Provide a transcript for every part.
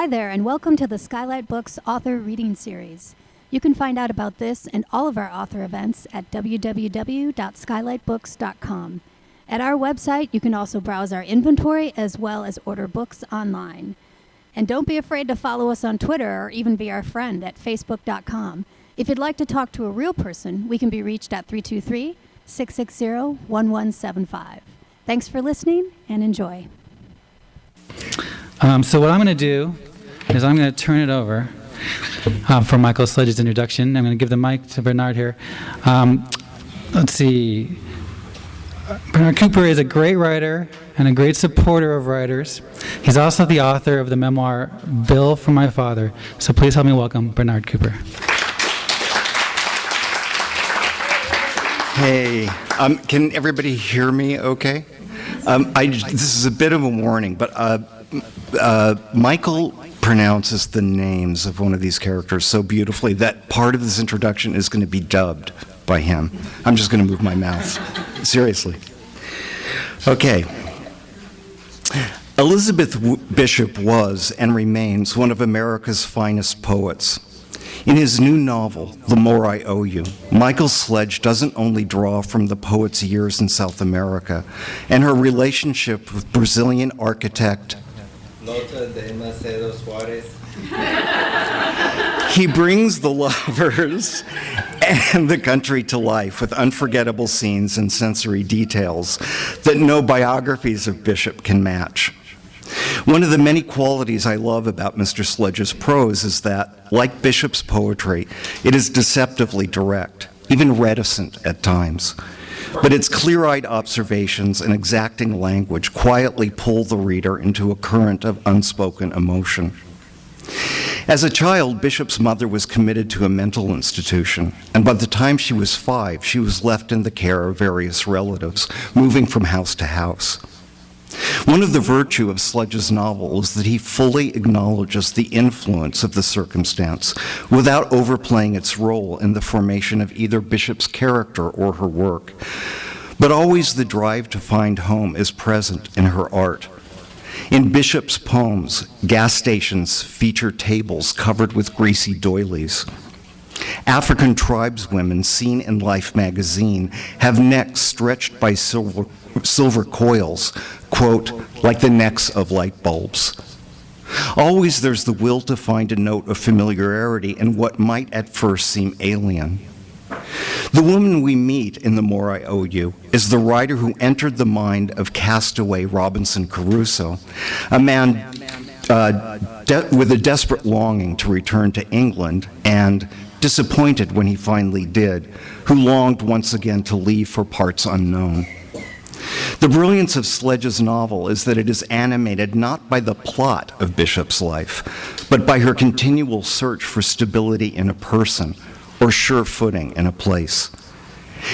Hi there, and welcome to the Skylight Books Author Reading Series. You can find out about this and all of our author events at www.skylightbooks.com. At our website, you can also browse our inventory as well as order books online. And don't be afraid to follow us on Twitter or even be our friend at facebook.com. If you'd like to talk to a real person, we can be reached at 323-660-1175. Thanks for listening and enjoy. So what I'm going to do is I'm going to turn it over for Michael Sledge's introduction. I'm going to give the mic to Bernard here. Let's see. Bernard Cooper is a great writer and a great supporter of writers. He's also the author of the memoir, Bill for My Father. So please help me welcome Bernard Cooper. Hey, can everybody hear me okay? This is a bit of a warning, but Michael pronounces the names of one of these characters so beautifully that part of this introduction is going to be dubbed by him. I'm just going to move my mouth. Seriously. Okay. Elizabeth Bishop was and remains one of America's finest poets. In his new novel, The More I Owe You, Michael Sledge doesn't only draw from the poet's years in South America and her relationship with Brazilian architect Lota de Macedo Soares. He brings the lovers and the country to life with unforgettable scenes and sensory details that no biographies of Bishop can match. One of the many qualities I love about Mr. Sledge's prose is that, like Bishop's poetry, it is deceptively direct, even reticent at times. But its clear-eyed observations and exacting language quietly pull the reader into a current of unspoken emotion. As a child, Bishop's mother was committed to a mental institution, and by the time she was 5, she was left in the care of various relatives, moving from house to house. One of the virtues of Sledge's novel is that he fully acknowledges the influence of the circumstance without overplaying its role in the formation of either Bishop's character or her work. But always the drive to find home is present in her art. In Bishop's poems, gas stations feature tables covered with greasy doilies. African tribeswomen seen in Life magazine have necks stretched by silver coils, quote, like the necks of light bulbs. Always there's the will to find a note of familiarity in what might at first seem alien. The woman we meet in The More I Owe You is the writer who entered the mind of castaway Robinson Crusoe, a man with a desperate longing to return to England and disappointed when he finally did, who longed once again to leave for parts unknown. The brilliance of Sledge's novel is that it is animated not by the plot of Bishop's life, but by her continual search for stability in a person or sure footing in a place.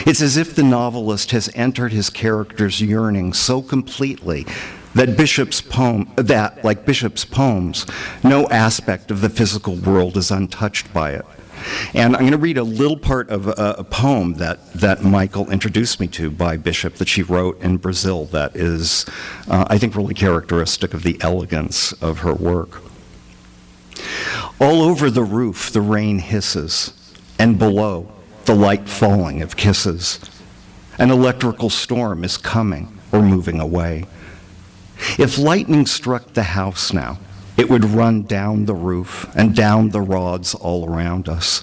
It's as if the novelist has entered his character's yearning so completely that, like Bishop's poems, no aspect of the physical world is untouched by it. And I'm going to read a little part of a poem that Michael introduced me to by Bishop that she wrote in Brazil that is, I think, really characteristic of the elegance of her work. All over the roof the rain hisses, and below the light falling of kisses. An electrical storm is coming or moving away. If lightning struck the house now, it would run down the roof and down the rods all around us.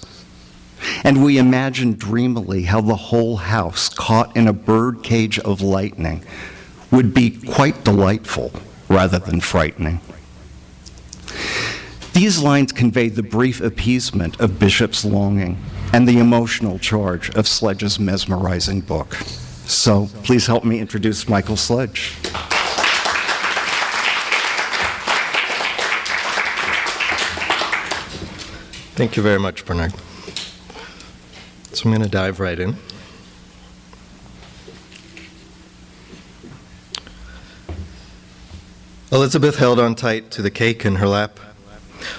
And we imagine dreamily how the whole house, caught in a bird cage of lightning, would be quite delightful rather than frightening. These lines convey the brief appeasement of Bishop's longing and the emotional charge of Sledge's mesmerizing book. So please help me introduce Michael Sledge. Thank you very much, Bernard. So I'm going to dive right in. Elizabeth held on tight to the cake in her lap.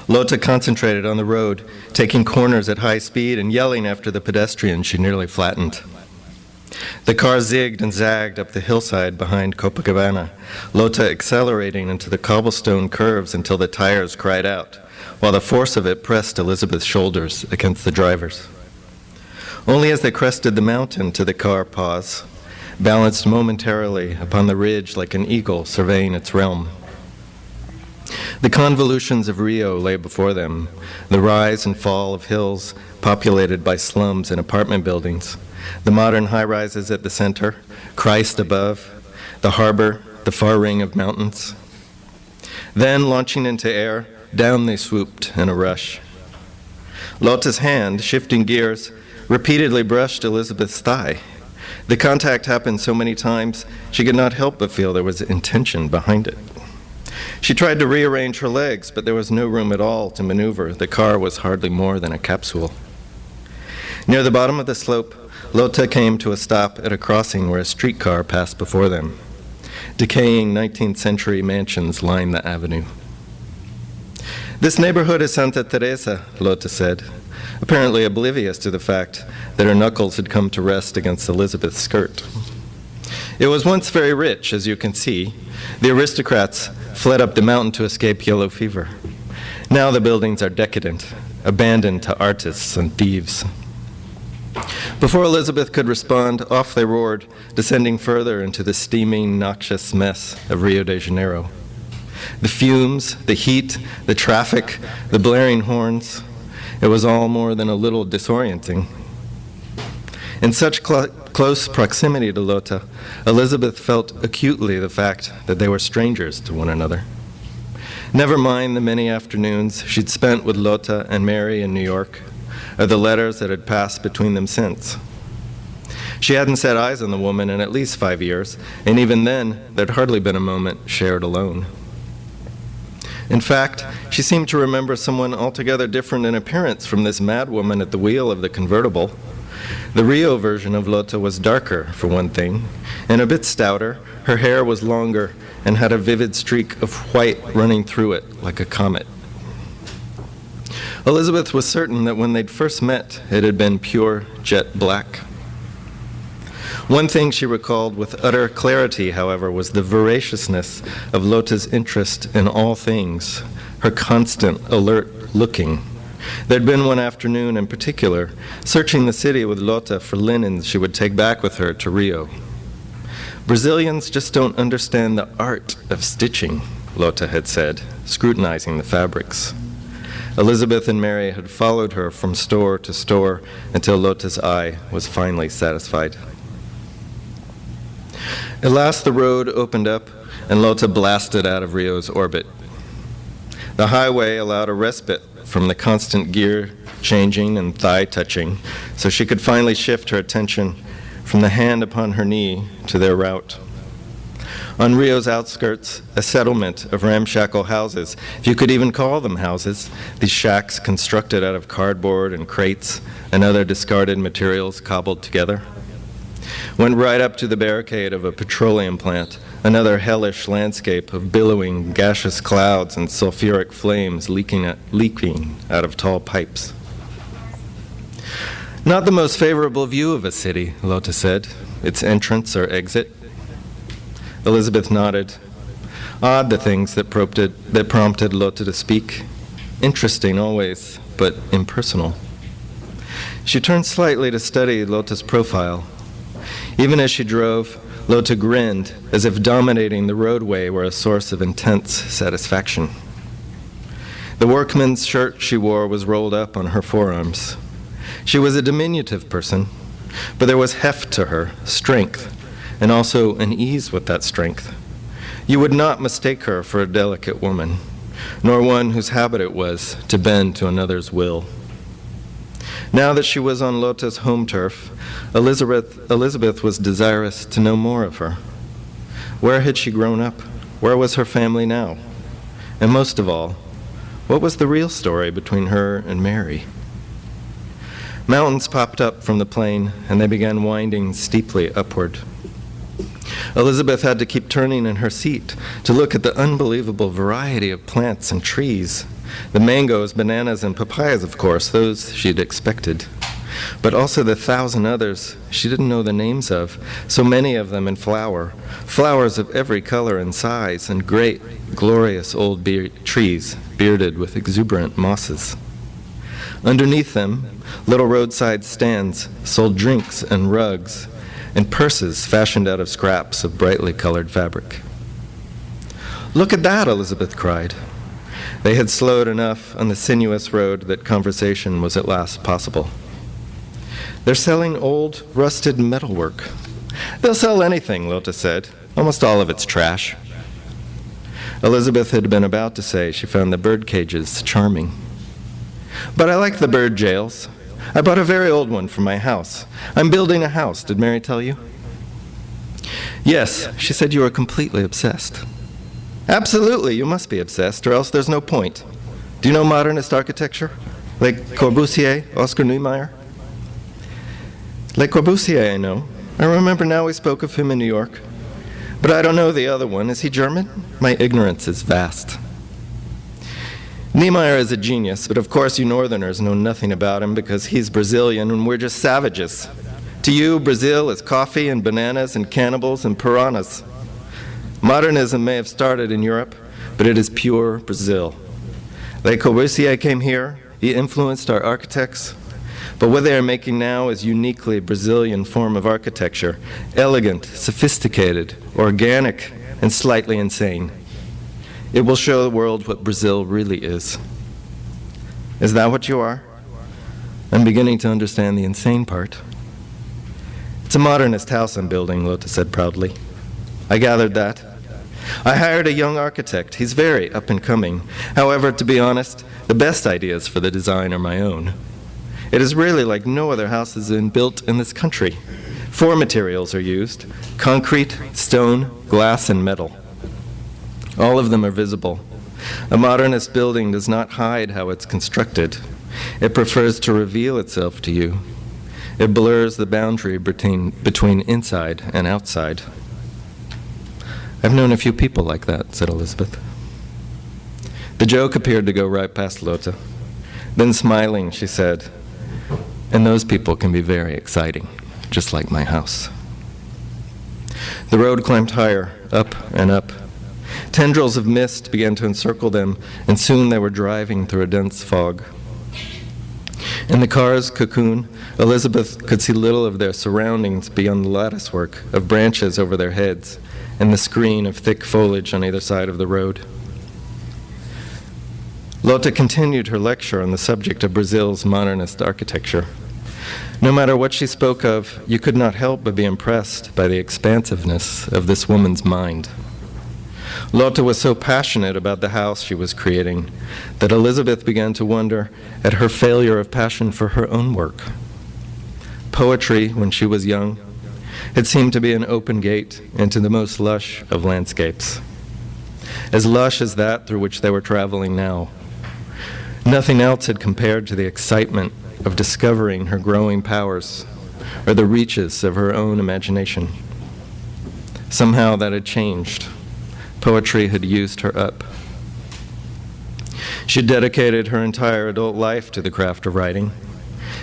Lota concentrated on the road, taking corners at high speed and yelling after the pedestrian she nearly flattened. The car zigged and zagged up the hillside behind Copacabana, Lota accelerating into the cobblestone curves until the tires cried out, while the force of it pressed Elizabeth's shoulders against the driver's. Only as they crested the mountain did the car pause, balanced momentarily upon the ridge like an eagle surveying its realm. The convolutions of Rio lay before them, the rise and fall of hills populated by slums and apartment buildings, the modern high-rises at the center, Christ above, the harbor, the far ring of mountains. Then, launching into air, down they swooped in a rush. Lota's hand, shifting gears, repeatedly brushed Elizabeth's thigh. The contact happened so many times, she could not help but feel there was intention behind it. She tried to rearrange her legs, but there was no room at all to maneuver. The car was hardly more than a capsule. Near the bottom of the slope, Lota came to a stop at a crossing where a streetcar passed before them. Decaying 19th century mansions lined the avenue. "This neighborhood is Santa Teresa," Lota said, apparently oblivious to the fact that her knuckles had come to rest against Elizabeth's skirt. "It was once very rich, as you can see. The aristocrats fled up the mountain to escape yellow fever. Now the buildings are decadent, abandoned to artists and thieves." Before Elizabeth could respond, off they roared, descending further into the steaming, noxious mess of Rio de Janeiro. The fumes, the heat, the traffic, the blaring horns, it was all more than a little disorienting. In such close proximity to Lota, Elizabeth felt acutely the fact that they were strangers to one another. Never mind the many afternoons she'd spent with Lota and Mary in New York, or the letters that had passed between them since. She hadn't set eyes on the woman in at least 5 years, and even then, there'd hardly been a moment shared alone. In fact, she seemed to remember someone altogether different in appearance from this madwoman at the wheel of the convertible. The Rio version of Lota was darker, for one thing, and a bit stouter. Her hair was longer and had a vivid streak of white running through it like a comet. Elizabeth was certain that when they'd first met, it had been pure jet black. One thing she recalled with utter clarity, however, was the voraciousness of Lota's interest in all things, her constant, alert looking. There'd been one afternoon in particular, searching the city with Lota for linens she would take back with her to Rio. "Brazilians just don't understand the art of stitching," Lota had said, scrutinizing the fabrics. Elizabeth and Mary had followed her from store to store until Lota's eye was finally satisfied. At last the road opened up and Lota blasted out of Rio's orbit. The highway allowed a respite from the constant gear changing and thigh touching, so she could finally shift her attention from the hand upon her knee to their route. On Rio's outskirts, a settlement of ramshackle houses, if you could even call them houses, these shacks constructed out of cardboard and crates and other discarded materials cobbled together, went right up to the barricade of a petroleum plant, another hellish landscape of billowing gaseous clouds and sulfuric flames leaking out of tall pipes. "Not the most favorable view of a city," Lota said, "its entrance or exit." Elizabeth nodded. Odd the things that prompted Lota to speak. Interesting always, but impersonal. She turned slightly to study Lota's profile. Even as she drove, Lota grinned, as if dominating the roadway were a source of intense satisfaction. The workman's shirt she wore was rolled up on her forearms. She was a diminutive person, but there was heft to her, strength, and also an ease with that strength. You would not mistake her for a delicate woman, nor one whose habit it was to bend to another's will. Now that she was on Lota's home turf, Elizabeth was desirous to know more of her. Where had she grown up? Where was her family now? And most of all, what was the real story between her and Mary? Mountains popped up from the plain, and they began winding steeply upward. Elizabeth had to keep turning in her seat to look at the unbelievable variety of plants and trees. The mangoes, bananas, and papayas, of course, those she'd expected. but also the 1,000 others she didn't know the names of, so many of them in flower, flowers of every color and size, and great, glorious old trees bearded with exuberant mosses. Underneath them, little roadside stands sold drinks and rugs, and purses fashioned out of scraps of brightly colored fabric. "Look at that," Elizabeth cried. They had slowed enough on the sinuous road that conversation was at last possible. "They're selling old, rusted metalwork." "They'll sell anything," Lota said. "Almost all of it's trash." Elizabeth had been about to say she found the bird cages charming. "But I like the bird jails. I bought a very old one for my house. I'm building a house. Did Mary tell you?" "Yes, she said you were completely obsessed." "Absolutely, you must be obsessed, or else there's no point. Do you know modernist architecture? Like Corbusier, Oscar Niemeyer?" "Le Corbusier, I know. I remember now we spoke of him in New York. But I don't know the other one. Is he German? My ignorance is vast." "Niemeyer is a genius, but of course you Northerners know nothing about him because he's Brazilian and we're just savages. To you, Brazil is coffee and bananas and cannibals and piranhas. Modernism may have started in Europe, but it is pure Brazil. Le Corbusier came here, he influenced our architects, but what they are making now is uniquely Brazilian form of architecture, elegant, sophisticated, organic, and slightly insane. It will show the world what Brazil really is." "Is that what you are?" "I'm beginning to understand the insane part." "It's a modernist house I'm building," Lota said proudly. "I gathered that. I hired a young architect. He's very up and coming. However, to be honest, the best ideas for the design are my own. It is really like no other house has been built in this country. 4 materials are used: concrete, stone, glass, and metal. All of them are visible. A modernist building does not hide how it's constructed. It prefers to reveal itself to you. It blurs the boundary between inside and outside." "I've known a few people like that," said Elizabeth. The joke appeared to go right past Lota. Then smiling, she said, "And those people can be very exciting, just like my house." The road climbed higher, up and up. Tendrils of mist began to encircle them, and soon they were driving through a dense fog. In the car's cocoon, Elizabeth could see little of their surroundings beyond the latticework of branches over their heads and the screen of thick foliage on either side of the road. Lota continued her lecture on the subject of Brazil's modernist architecture. No matter what she spoke of, you could not help but be impressed by the expansiveness of this woman's mind. Lota was so passionate about the house she was creating that Elizabeth began to wonder at her failure of passion for her own work. Poetry, when she was young, had seemed to be an open gate into the most lush of landscapes, as lush as that through which they were traveling now. Nothing else had compared to the excitement of discovering her growing powers or the reaches of her own imagination. Somehow that had changed. Poetry had used her up. She dedicated her entire adult life to the craft of writing,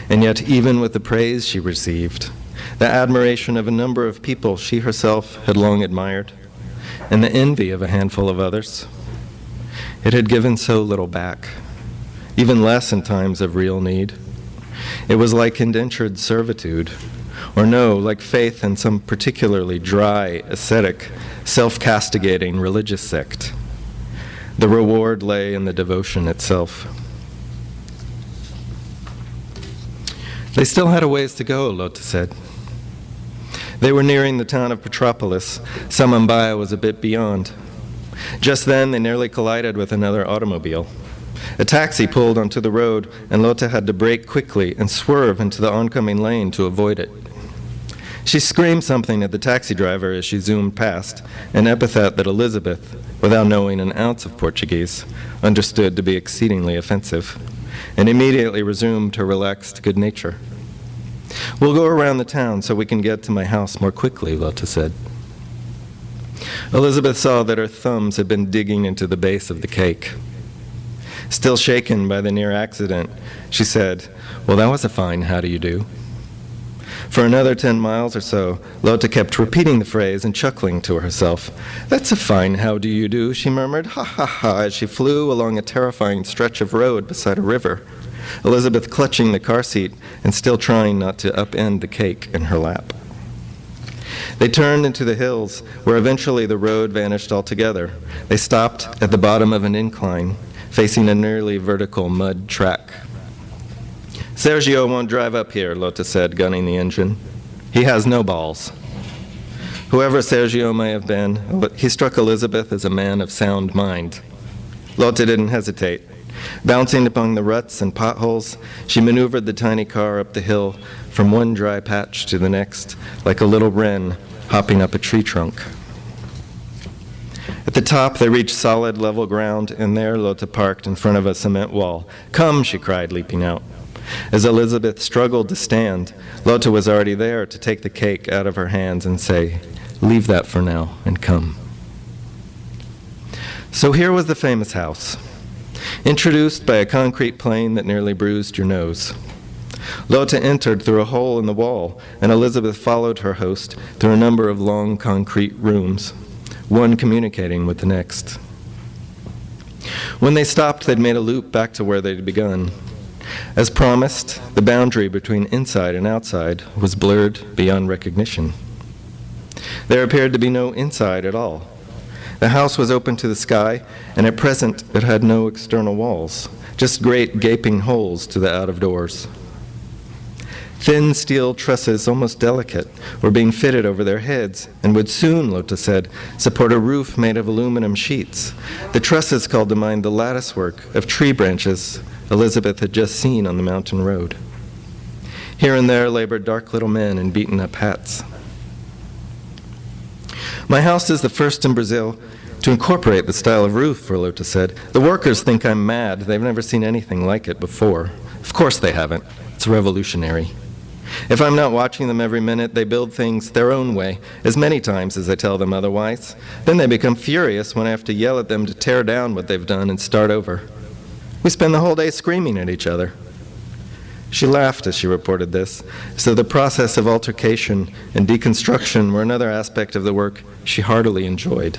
and yet even with the praise she received, the admiration of a number of people she herself had long admired, and the envy of a handful of others, it had given so little back, even less in times of real need. It was like indentured servitude, or no, like faith in some particularly dry, ascetic, self-castigating religious sect. The reward lay in the devotion itself. They still had a ways to go, Lota said. They were nearing the town of Petropolis. Samambaia was a bit beyond. Just then, they nearly collided with another automobile. A taxi pulled onto the road, and Lota had to brake quickly and swerve into the oncoming lane to avoid it. She screamed something at the taxi driver as she zoomed past, an epithet that Elizabeth, without knowing an ounce of Portuguese, understood to be exceedingly offensive, and immediately resumed her relaxed good nature. "We'll go around the town so we can get to my house more quickly," Lota said. Elizabeth saw that her thumbs had been digging into the base of the cake. Still shaken by the near accident, she said, "Well, that was a fine how do you do." For another 10 miles or so, Lota kept repeating the phrase and chuckling to herself. "That's a fine how do you do," she murmured, "ha ha ha," as she flew along a terrifying stretch of road beside a river, Elizabeth clutching the car seat and still trying not to upend the cake in her lap. They turned into the hills, where eventually the road vanished altogether. They stopped at the bottom of an incline, facing a nearly vertical mud track. "Sergio won't drive up here," Lota said, gunning the engine. "He has no balls." Whoever Sergio may have been, he struck Elizabeth as a man of sound mind. Lota didn't hesitate. Bouncing among the ruts and potholes, she maneuvered the tiny car up the hill from one dry patch to the next, like a little wren hopping up a tree trunk. At the top, they reached solid, level ground, and there Lota parked in front of a cement wall. "Come," she cried, leaping out. As Elizabeth struggled to stand, Lota was already there to take the cake out of her hands and say, "Leave that for now and come." So here was the famous house, introduced by a concrete plane that nearly bruised your nose. Lota entered through a hole in the wall, and Elizabeth followed her host through a number of long concrete rooms, one communicating with the next. When they stopped, they'd made a loop back to where they'd begun. As promised, the boundary between inside and outside was blurred beyond recognition. There appeared to be no inside at all. The house was open to the sky, and at present it had no external walls, just great gaping holes to the out of doors. Thin steel trusses, almost delicate, were being fitted over their heads and would soon, Lota said, support a roof made of aluminum sheets. The trusses called to mind the latticework of tree branches Elizabeth had just seen on the mountain road. Here and there labored dark little men in beaten-up hats. "My house is the first in Brazil to incorporate the style of roof," Lota said. "The workers think I'm mad. They've never seen anything like it before. Of course they haven't. It's revolutionary. If I'm not watching them every minute, they build things their own way, as many times as I tell them otherwise. Then they become furious when I have to yell at them to tear down what they've done and start over. We spend the whole day screaming at each other." She laughed as she reported this, so the process of altercation and deconstruction were another aspect of the work she heartily enjoyed.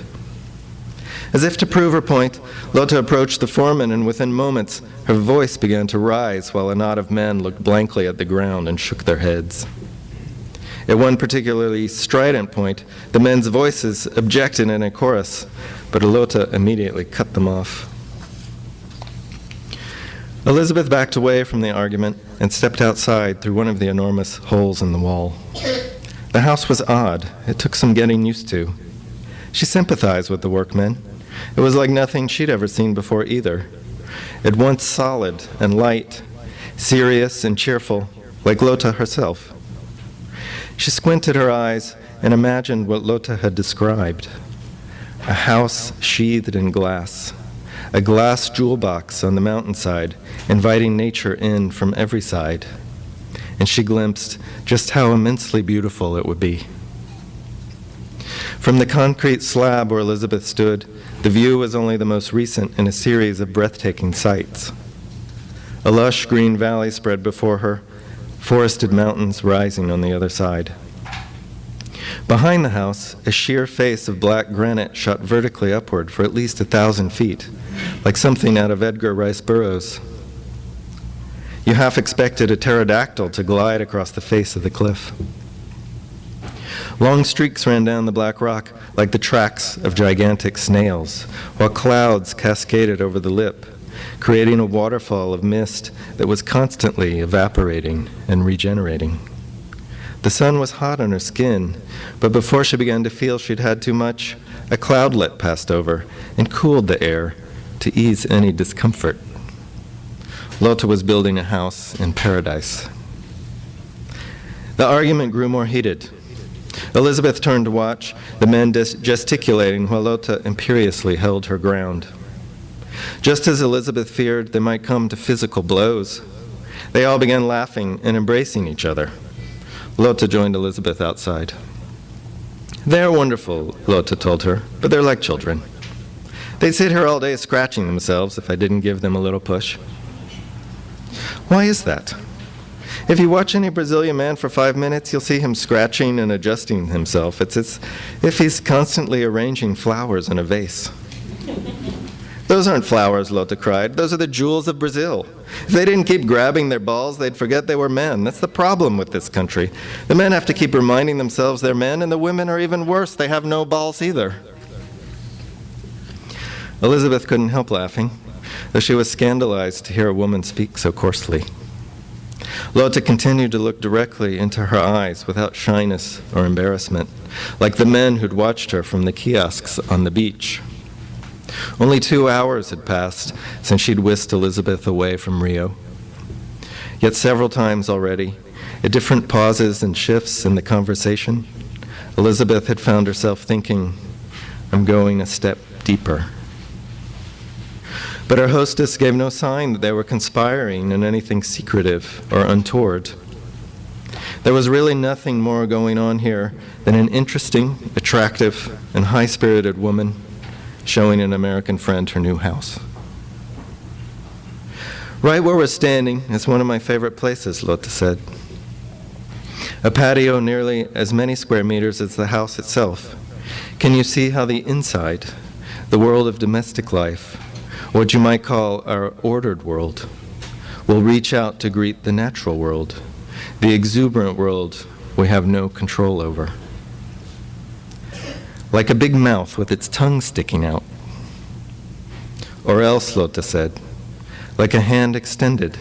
As if to prove her point, Lota approached the foreman, and within moments her voice began to rise while a knot of men looked blankly at the ground and shook their heads. At one particularly strident point, the men's voices objected in a chorus, but Lota immediately cut them off. Elizabeth backed away from the argument and stepped outside through one of the enormous holes in the wall. The house was odd. It took some getting used to. She sympathized with the workmen. It was like nothing she'd ever seen before either. At once solid and light, serious and cheerful, like Lota herself. She squinted her eyes and imagined what Lota had described. A house sheathed in glass. A glass jewel box on the mountainside, inviting nature in from every side. And she glimpsed just how immensely beautiful it would be. From the concrete slab where Elizabeth stood, the view was only the most recent in a series of breathtaking sights. A lush green valley spread before her, forested mountains rising on the other side. Behind the house, a sheer face of black granite shot vertically upward for at least 1,000 feet, like something out of Edgar Rice Burroughs. You half expected a pterodactyl to glide across the face of the cliff. Long streaks ran down the black rock like the tracks of gigantic snails, while clouds cascaded over the lip, creating a waterfall of mist that was constantly evaporating and regenerating. The sun was hot on her skin, but before she began to feel she'd had too much, a cloudlet passed over and cooled the air to ease any discomfort. Lota was building a house in paradise. The argument grew more heated. Elizabeth turned to watch, the men gesticulating while Lota imperiously held her ground. Just as Elizabeth feared they might come to physical blows, they all began laughing and embracing each other. Lota joined Elizabeth outside. "They're wonderful," Lota told her, "but they're like children. They'd sit here all day scratching themselves if I didn't give them a little push. Why is that? If you watch any Brazilian man for 5 minutes, you'll see him scratching and adjusting himself. It's as if he's constantly arranging flowers in a vase. Those aren't flowers, Lota cried. Those are the jewels of Brazil. If they didn't keep grabbing their balls, they'd forget they were men. That's the problem with this country. The men have to keep reminding themselves they're men, and the women are even worse. They have no balls either. Elizabeth couldn't help laughing, though she was scandalized to hear a woman speak so coarsely. Lota continued to look directly into her eyes without shyness or embarrassment, like the men who'd watched her from the kiosks on the beach. Only 2 hours had passed since she'd whisked Elizabeth away from Rio. Yet several times already, at different pauses and shifts in the conversation, Elizabeth had found herself thinking, "I'm going a step deeper." But her hostess gave no sign that they were conspiring in anything secretive or untoward. There was really nothing more going on here than an interesting, attractive, and high-spirited woman showing an American friend her new house. Right where we're standing is one of my favorite places, Lota said. A patio nearly as many square meters as the house itself. Can you see how the inside, the world of domestic life, what you might call our ordered world, will reach out to greet the natural world, the exuberant world we have no control over? Like a big mouth with its tongue sticking out. Or else, Lota said, like a hand extended.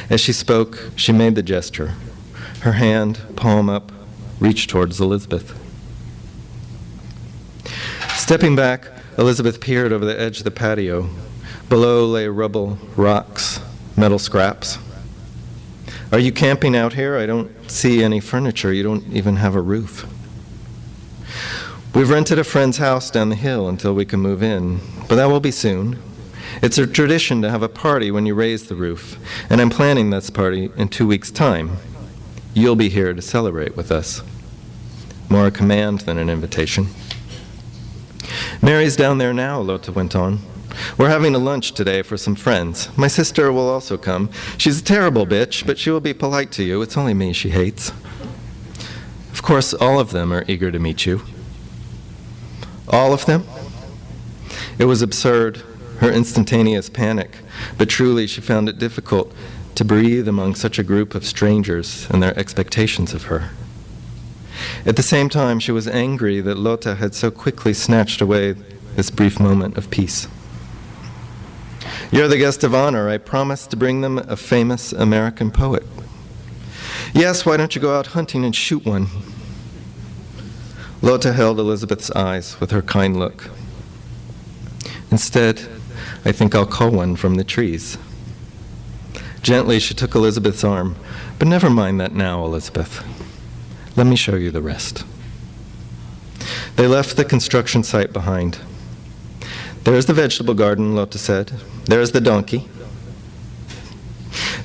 As she spoke, she made the gesture. Her hand, palm up, reached towards Elizabeth. Stepping back, Elizabeth peered over the edge of the patio. Below lay rubble, rocks, metal scraps. "Are you camping out here? I don't see any furniture. You don't even have a roof." "We've rented a friend's house down the hill until we can move in, but that will be soon. It's a tradition to have a party when you raise the roof, and I'm planning this party in 2 weeks' time. You'll be here to celebrate with us." More a command than an invitation. "Mary's down there now," Lota went on. "We're having a lunch today for some friends. My sister will also come. She's a terrible bitch, but she will be polite to you. It's only me she hates. Of course, all of them are eager to meet you." All of them? It was absurd, her instantaneous panic, but truly she found it difficult to breathe among such a group of strangers and their expectations of her. At the same time, she was angry that Lota had so quickly snatched away this brief moment of peace. "You're the guest of honor. I promised to bring them a famous American poet." "Yes, why don't you go out hunting and shoot one?" Lota held Elizabeth's eyes with her kind look. "Instead, I think I'll call one from the trees." Gently, she took Elizabeth's arm. "But never mind that now, Elizabeth. Let me show you the rest." They left the construction site behind. "There's the vegetable garden," Lota said. "There's the donkey.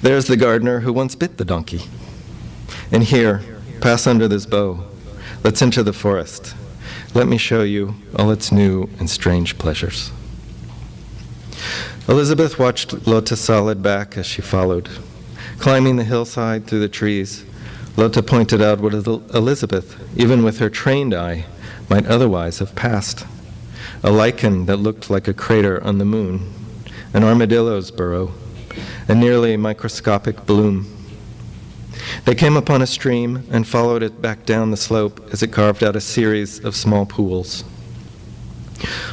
There's the gardener who once bit the donkey. And here, pass under this bow. Let's enter the forest. Let me show you all its new and strange pleasures." Elizabeth watched Lota's solid back as she followed. Climbing the hillside through the trees, Lota pointed out what Elizabeth, even with her trained eye, might otherwise have passed. A lichen that looked like a crater on the moon, an armadillo's burrow, a nearly microscopic bloom. They came upon a stream and followed it back down the slope as it carved out a series of small pools.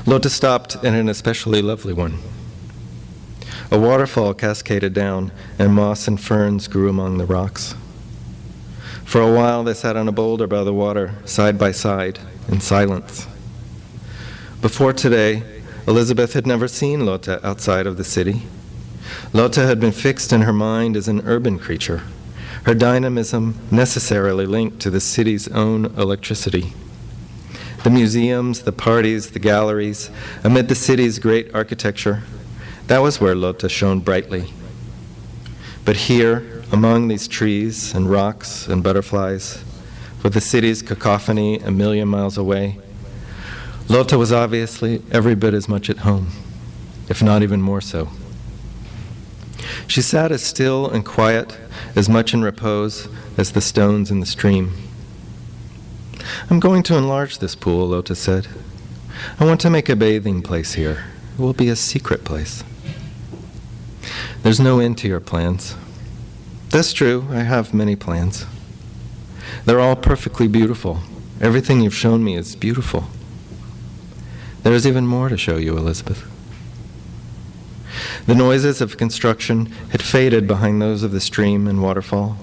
Lota stopped at an especially lovely one. A waterfall cascaded down, and moss and ferns grew among the rocks. For a while they sat on a boulder by the water, side by side, in silence. Before today, Elizabeth had never seen Lota outside of the city. Lota had been fixed in her mind as an urban creature, her dynamism necessarily linked to the city's own electricity. The museums, the parties, the galleries, amid the city's great architecture, that was where Lota shone brightly. But here, among these trees and rocks and butterflies, with the city's cacophony a million miles away, Lota was obviously every bit as much at home, if not even more so. She sat as still and quiet, as much in repose as the stones in the stream. "I'm going to enlarge this pool," Lota said. "I want to make a bathing place here. It will be a secret place." "There's no end to your plans." "That's true. I have many plans. They're all perfectly beautiful. Everything you've shown me is beautiful. There is even more to show you, Elizabeth." The noises of construction had faded behind those of the stream and waterfall.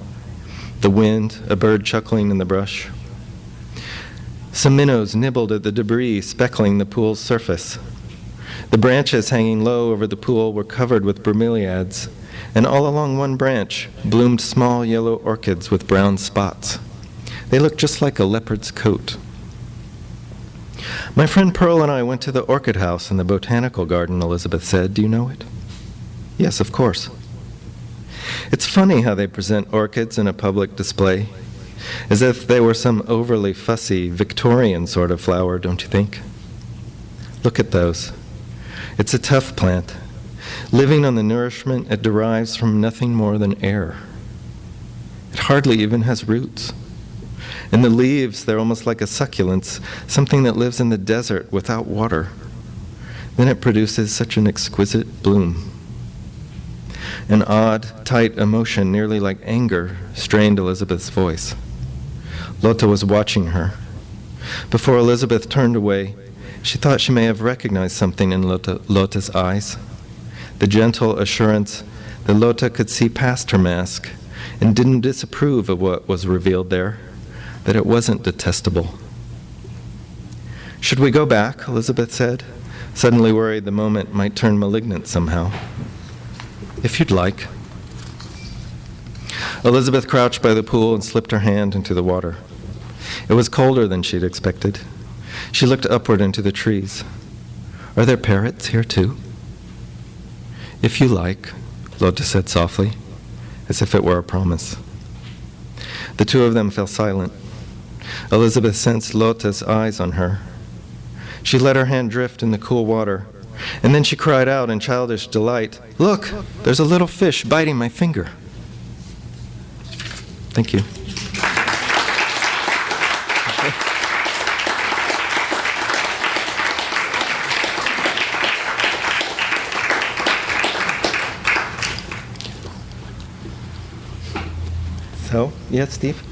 The wind, a bird chuckling in the brush. Some minnows nibbled at the debris speckling the pool's surface. The branches hanging low over the pool were covered with bromeliads, and all along one branch bloomed small yellow orchids with brown spots. They looked just like a leopard's coat. "My friend Pearl and I went to the orchid house in the botanical garden," Elizabeth said. "Do you know it?" "Yes, of course." "It's funny how they present orchids in a public display, as if they were some overly fussy Victorian sort of flower, don't you think? Look at those. It's a tough plant, living on the nourishment it derives from nothing more than air. It hardly even has roots. And the leaves, they're almost like a succulence, something that lives in the desert without water. Then it produces such an exquisite bloom." An odd, tight emotion, nearly like anger, strained Elizabeth's voice. Lota was watching her. Before Elizabeth turned away, she thought she may have recognized something in Lota's eyes. The gentle assurance that Lota could see past her mask and didn't disapprove of what was revealed there, that it wasn't detestable. "Should we go back?" Elizabeth said, suddenly worried the moment might turn malignant somehow. "If you'd like." Elizabeth crouched by the pool and slipped her hand into the water. It was colder than she'd expected. She looked upward into the trees. "Are there parrots here too?" "If you like," Lota said softly, as if it were a promise. The two of them fell silent. Elizabeth sensed Lota's eyes on her. She let her hand drift in the cool water, and then she cried out in childish delight, "Look, there's a little fish biting my finger." Thank you. So, yes, Steve?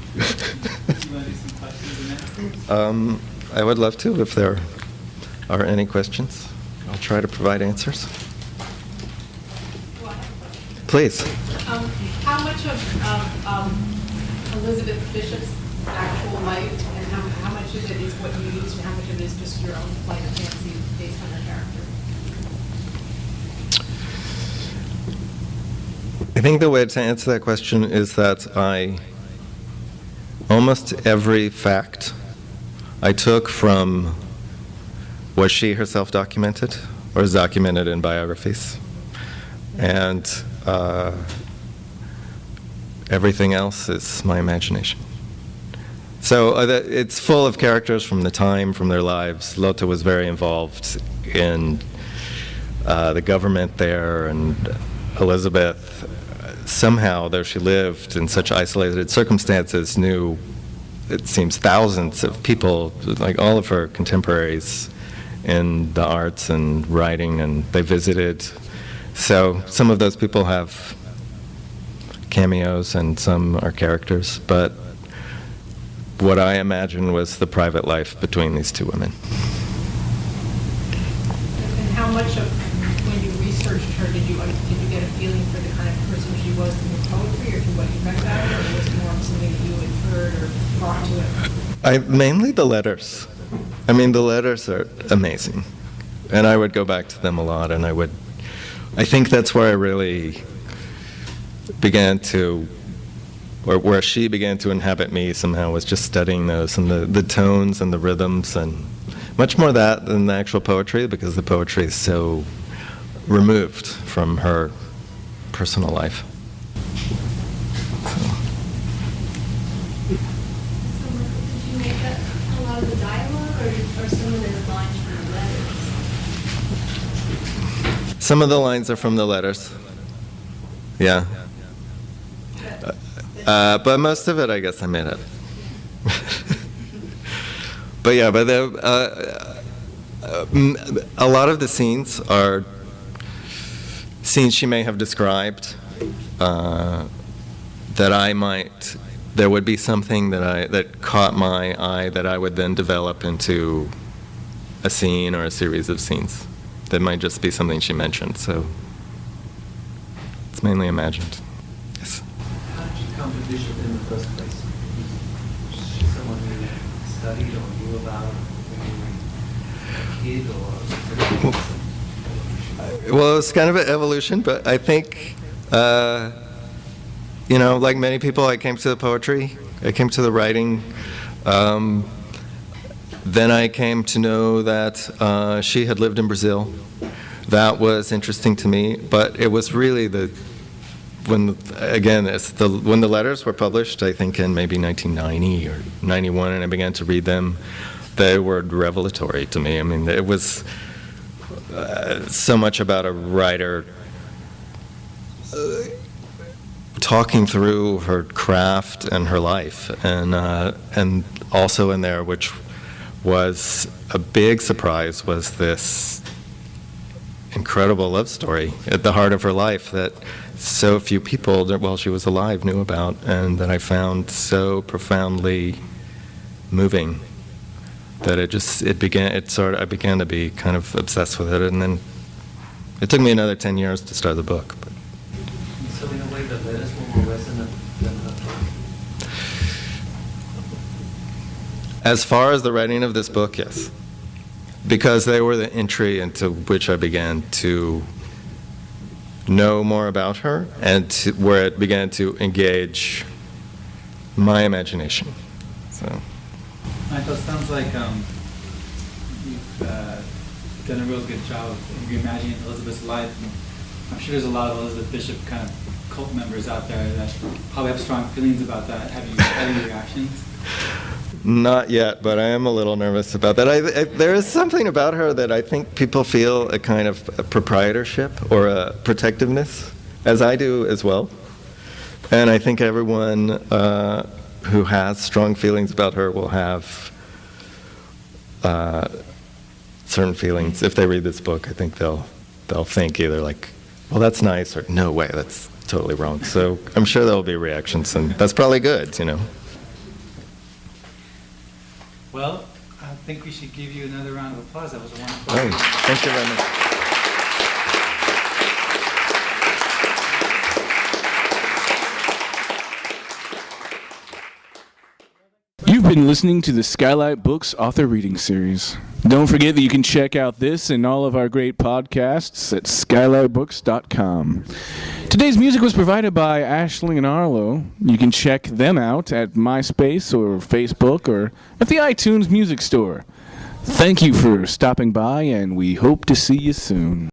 I would love to if there are any questions. I'll try to provide answers. Please. How much of Elizabeth Bishop's actual life and how much of it is what you used and how much of it is just your own flight of fancy based on her character? I think the way to answer that question is that almost every fact I took from what she herself documented or is documented in biographies. And everything else is my imagination. So it's full of characters from the time, from their lives. Lota was very involved in the government there, and Elizabeth, somehow, though she lived in such isolated circumstances, knew, it seems, thousands of people, like all of her contemporaries in the arts and writing, and they visited. So some of those people have cameos and some are characters, but what I imagine was the private life between these two women. And how much of, when you researched her, did you get a feeling for the kind of person she was in the poetry, or through what you read about her, or was it more of something that you inferred or brought to it? Mainly the letters. I mean, the letters are amazing, and I would go back to them a lot, and I think that's where I really began to, or where she began to inhabit me somehow, was just studying those, and the tones and the rhythms, and much more that than the actual poetry, because the poetry is so removed from her personal life. Did you make a lot of the dialogue, or some of the lines from Some of the lines are from the letters. Yeah. But most of it, I guess, I made up. But yeah, but a lot of the scenes are scenes she may have described that there would be something that caught my eye that I would then develop into a scene or a series of scenes. That might just be something she mentioned, so it's mainly imagined. Yes. How did you come to Bishop in the first place? Was she someone you studied or knew about when you were a kid, or? Well, it's kind of an evolution, but I think, like many people, I came to the poetry, I came to the writing. Then I came to know that she had lived in Brazil. That was interesting to me, but it was really when the letters were published, I think in maybe 1990 or 91, and I began to read them, they were revelatory to me. I mean, it was so much about a writer talking through her craft and her life, and also in there, which was a big surprise, was this incredible love story at the heart of her life that so few people, while she was alive, knew about, and that I found so profoundly moving that I began to be kind of obsessed with it, and then it took me another 10 years to start the book. But. So in a way, the letters were more resonant than the book? As far as the writing of this book, yes. Because they were the entry into which I began to know more about her, and where it began to engage my imagination. So. Michael, it sounds like you've done a real good job of reimagining Elizabeth's life. I'm sure there's a lot of Elizabeth Bishop kind of cult members out there that probably have strong feelings about that. Have you had any reactions? Not yet, but I am a little nervous about that. There is something about her that I think people feel a kind of a proprietorship or a protectiveness, as I do as well. And I think everyone who has strong feelings about her will have certain feelings. If they read this book, I think they'll think either like, well, that's nice, or no way, that's totally wrong. So I'm sure there'll be reactions, and that's probably good, Well, I think we should give you another round of applause. That was a wonderful. Oh, thank you very much. You've been listening to the Skylight Books Author Reading Series. Don't forget that you can check out this and all of our great podcasts at skylightbooks.com. Today's music was provided by Ashling and Arlo. You can check them out at MySpace or Facebook or at the iTunes Music Store. Thank you for stopping by, and we hope to see you soon.